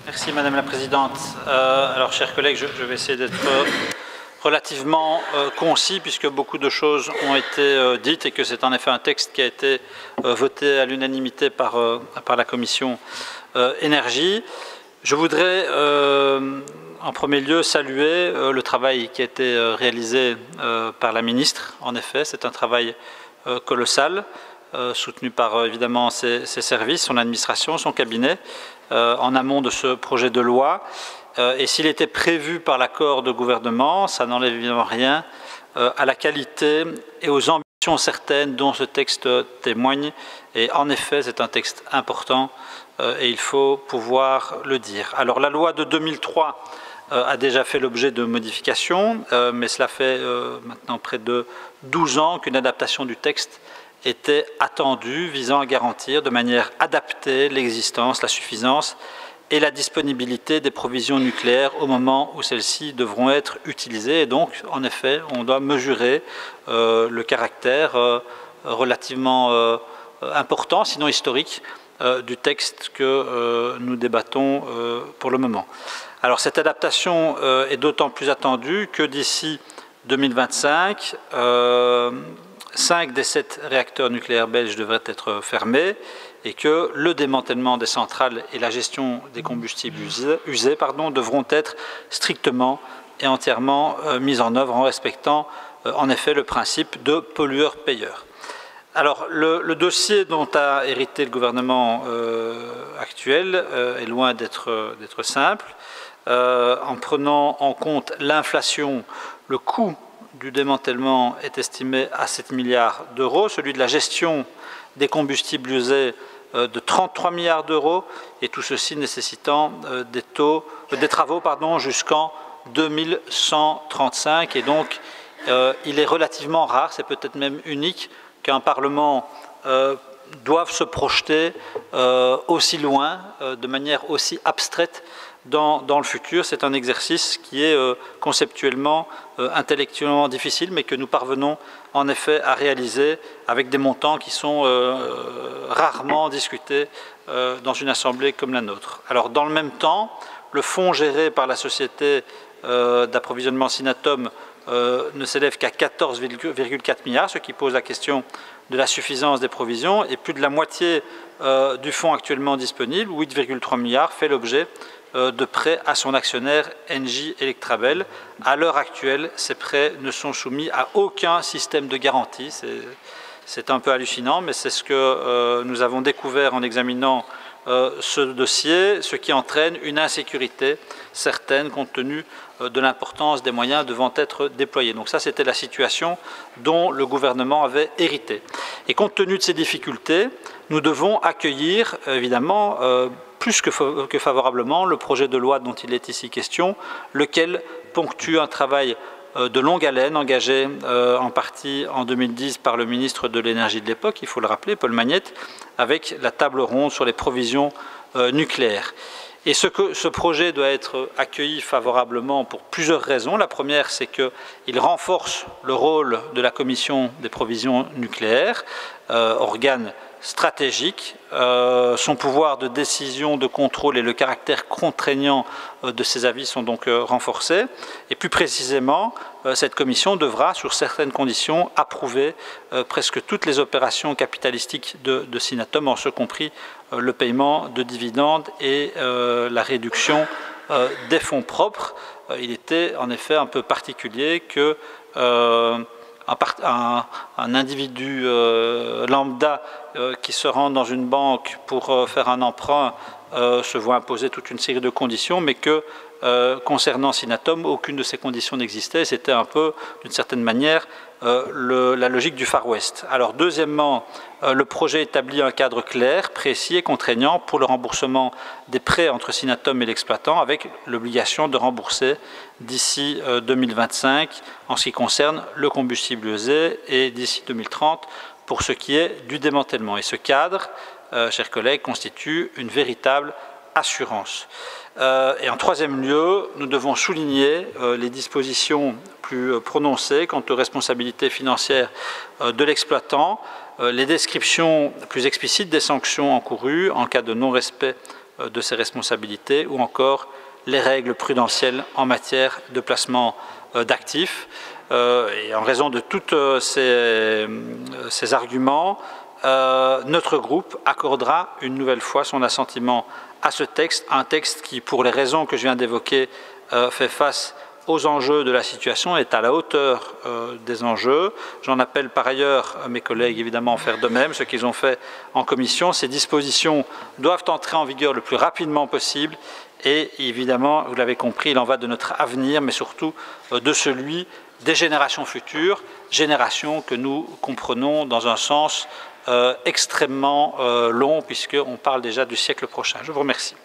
Merci Madame la Présidente. Alors chers collègues, je vais essayer d'être relativement concis puisque beaucoup de choses ont été dites et que c'est en effet un texte qui a été voté à l'unanimité par la Commission Énergie. Je voudrais en premier lieu saluer le travail qui a été réalisé par la ministre. En effet, c'est un travail colossal, soutenu par évidemment ses services, son administration, son cabinet, en amont de ce projet de loi. Et s'il était prévu par l'accord de gouvernement, ça n'enlève évidemment rien à la qualité et aux ambitions certaines dont ce texte témoigne. Et en effet, c'est un texte important et il faut pouvoir le dire. Alors la loi de 2003 a déjà fait l'objet de modifications, mais cela fait maintenant près de 12 ans qu'une adaptation du texte était attendue, visant à garantir de manière adaptée l'existence, la suffisance et la disponibilité des provisions nucléaires au moment où celles-ci devront être utilisées. Et donc, en effet, on doit mesurer le caractère relativement important, sinon historique, du texte que nous débattons pour le moment. Alors, cette adaptation est d'autant plus attendue que d'ici 2025, 5 des 7 réacteurs nucléaires belges devraient être fermés et que le démantèlement des centrales et la gestion des combustibles usés devront être strictement et entièrement mis en œuvre en respectant en effet le principe de pollueur-payeur. Alors le dossier dont a hérité le gouvernement actuel est loin d'être simple. En prenant en compte l'inflation, le coût du démantèlement est estimé à 7 milliards d'euros, celui de la gestion des combustibles usés de 33 milliards d'euros, et tout ceci nécessitant des travaux jusqu'en 2135. Et donc, il est relativement rare, c'est peut-être même unique, qu'un Parlement doive se projeter aussi loin, de manière aussi abstraite, dans le futur. C'est un exercice qui est conceptuellement, intellectuellement difficile, mais que nous parvenons en effet à réaliser avec des montants qui sont rarement discutés dans une assemblée comme la nôtre. Alors dans le même temps, le fonds géré par la société d'approvisionnement Synatom ne s'élève qu'à 14,4 milliards, ce qui pose la question de la suffisance des provisions, et plus de la moitié du fonds actuellement disponible, 8,3 milliards, fait l'objet de prêts à son actionnaire Engie Electrabel. À l'heure actuelle, ces prêts ne sont soumis à aucun système de garantie. C'est un peu hallucinant, mais c'est ce que nous avons découvert en examinant ce dossier, ce qui entraîne une insécurité certaine compte tenu de l'importance des moyens devant être déployés. Donc ça, c'était la situation dont le gouvernement avait hérité. Et compte tenu de ces difficultés, nous devons accueillir, évidemment, plus que favorablement, le projet de loi dont il est ici question, lequel ponctue un travail de longue haleine, engagé en partie en 2010 par le ministre de l'Énergie de l'époque, il faut le rappeler, Paul Magnette, avec la table ronde sur les provisions nucléaires. Et ce projet doit être accueilli favorablement pour plusieurs raisons. La première, c'est qu'il renforce le rôle de la Commission des provisions nucléaires, organe stratégique, son pouvoir de décision, de contrôle et le caractère contraignant de ses avis sont donc renforcés. Et plus précisément, cette commission devra, sur certaines conditions, approuver presque toutes les opérations capitalistiques de Synatom, en ce compris le paiement de dividendes et la réduction des fonds propres. Il était en effet un peu particulier que un individu lambda qui se rend dans une banque pour faire un emprunt se voit imposer toute une série de conditions, mais que concernant Synatom, aucune de ces conditions n'existait. C'était un peu, d'une certaine manière, la logique du Far West. Alors, deuxièmement, le projet établit un cadre clair, précis et contraignant pour le remboursement des prêts entre Synatom et l'exploitant, avec l'obligation de rembourser d'ici 2025 en ce qui concerne le combustible usé et d'ici 2030 pour ce qui est du démantèlement. Et ce cadre, chers collègues, constitue une véritable assurance. Et en troisième lieu, nous devons souligner les dispositions plus prononcées quant aux responsabilités financières de l'exploitant, les descriptions plus explicites des sanctions encourues en cas de non-respect de ses responsabilités, ou encore les règles prudentielles en matière de placement d'actifs. Et en raison de tous ces arguments, notre groupe accordera une nouvelle fois son assentiment à ce texte, un texte qui, pour les raisons que je viens d'évoquer, fait face aux enjeux de la situation, est à la hauteur des enjeux. J'en appelle par ailleurs à mes collègues évidemment à faire de même, ce qu'ils ont fait en commission. Ces dispositions doivent entrer en vigueur le plus rapidement possible et évidemment, vous l'avez compris, il en va de notre avenir, mais surtout de celui des générations futures, générations que nous comprenons dans un sens extrêmement long, puisqu'on parle déjà du siècle prochain. Je vous remercie.